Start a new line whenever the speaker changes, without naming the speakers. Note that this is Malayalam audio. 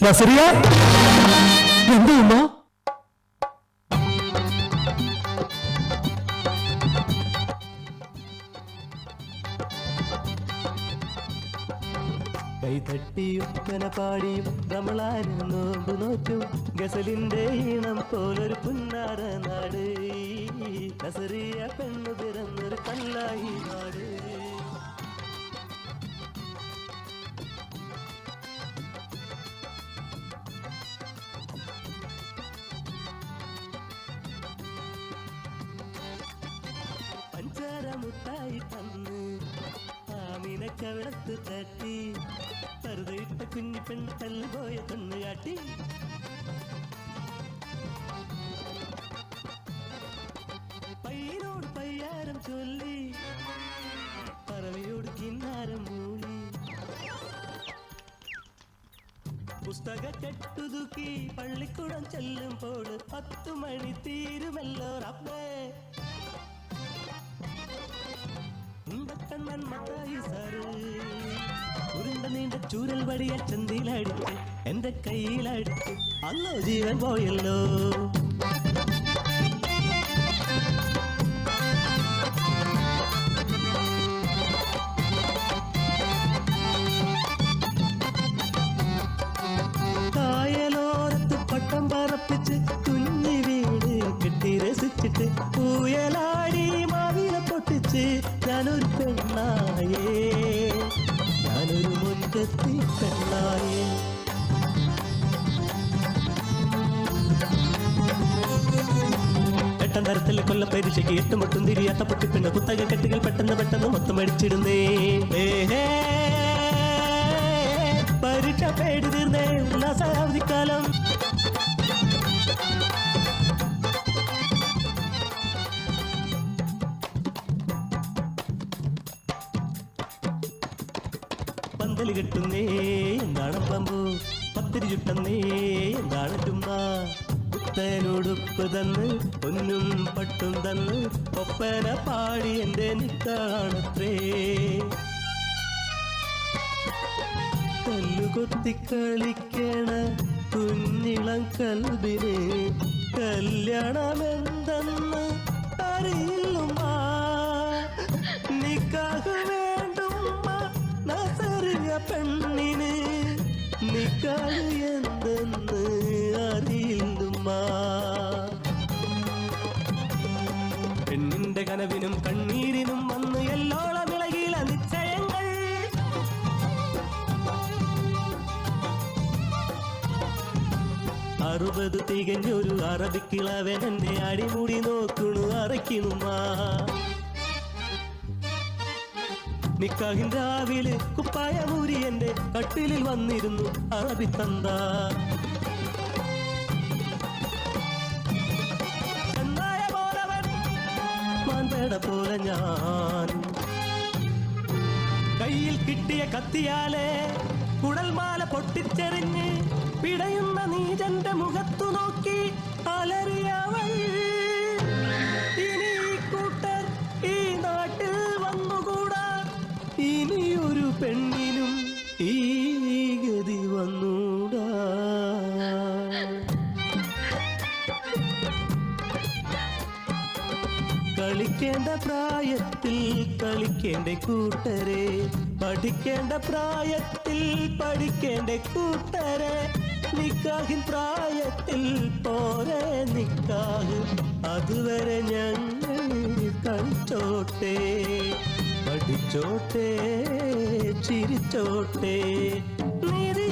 നസറിയ എന്താ ഉമ്മ?
കൈതട്ടിയും കനപാടിയും നമ്മളാരും നോമ്പ് നോറ്റും ഗസലിന്റെ ഈണം പോലൊരു പുന്നാര നാട് നസറിയ പെണ്ണു പിറന്നൊരു കല്ലായി നാട്. പഞ്ചാര മുട്ടായി തന്ന് ആമിനക്കവിളത്ത് തട്ടി പറുതയിട്ട കുഞ്ഞി പെണ്ണ് തല്ലുപോയ പെണ്ണ് കാട്ടി. പയ്യനോട് പയ്യാരം ചൊല്ലി പറവയോട് കിന്നാരം മൂളി പുസ്തക കെട്ടുതുക്കി പള്ളിക്കുടം ചെല്ലുമ്പോൾ 10 മണി തീരുമല്ലോ റബ്ബേ. കണ്ണൻ മത്തായി സാറ് ഉരുണ്ട നീണ്ട ചൂരൽ വടിയ ചന്തിയിലടിച്ച് എന്റെ കയ്യിലടിച്ച് അല്ലോ ജീവൻ പോയല്ലോ. കായലോരത്ത് പട്ടം പറപ്പിച്ച് കുഞ്ഞി വീട് കെട്ടി രസിച്ചിട്ട് പൂയലാടി മാവില പൊട്ടിച്ച് ഞാനൊരു പെണ്ണായേ, ഞാനൊരു മുൻകത്തി പെണ്ണായേ. എട്ടാം തരത്തിൽ കൊല്ലപ്പരിശയ്ക്ക് 8 മുട്ടും തിരിയാത്ത പൊട്ടിപ്പിണ്ണ് പുത്തക കെട്ടുകൾ പെട്ടെന്ന് പെട്ടെന്ന് മൊത്തം അടിച്ചിടുന്നേ. പരീക്ഷ പേടി തീർന്നേ ഉല്ലാസാവധിക്കാലം. പന്തല് കെട്ടുന്നേ എന്താണ് പമ്പു, പത്തിരി ചുട്ടുന്നേ എന്താണ് ചുമ്മ. പുത്തനുടുപ്പ് തന്ന് പൊന്നും പട്ടും തന്ന് ഒപ്പന പാടി എന്റെ നിക്കാണത്രേ. കല്ലുകൊത്തി കളിക്കണ കുഞ്ഞിളം കൽബിന് കല്യാണമെന്തെന്ന് അറിയില്ലുമ്മ. നിക്കാഹ് വേണ്ടുമ്മ നസറിയ പെണ്ണിന്, നിക്കാഹ് എന്തെന്ന് അറിയില്ലുമ്മ. പെണ്ണിന്റെ കനവിനും കണ്ണീരിനും വന്ന് എല്ലോളം ഇളകില നിശ്ചയങ്ങൾ. 60 തികഞ്ഞൊരു അറബിക്കിളവൻ എന്നെ അടിമുടി നോക്കണു അറയ്ക്കണുമ്മ. നിക്കാഹിൻ രാവിലെ കുപ്പായ മൂരി എന്റെ കട്ടിലിൽ വന്നിരുന്നു അറബി തന്ത. ചെന്നായ പോലവൻ മാൻപേട പോലെ ഞാൻ കയ്യിൽ കിട്ടിയ കത്തിയാലെ കുടൽമാല പൊട്ടിച്ചെറിഞ്ഞ് പിടയുന്ന നീജന്റെ മുഖത്തു നോക്കി അലറിയവൾ. ഇനി കൂട്ടർ ഈ നാട്ടിൽ വന്നുകൂടാ, ഇനിയൊരു പെണ്ണിനും ഈ ഗതി വന്നൂടാ. കളിക്കേണ്ട പ്രായത്തിൽ കളിക്കേണ്ട കൂട്ടരെ, പഠിക്കേണ്ട പ്രായത്തിൽ പഠിക്കേണ്ട കൂട്ടരെ. നിക്കാഹിൻ പ്രായത്തിൽ പോരെ നിക്കാഹ്, അതുവരെ ഞങ്ങൾ കളിച്ചോട്ടെ, പഠിച്ചോട്ടെ, ചിരിച്ചോട്ടെ. നീതി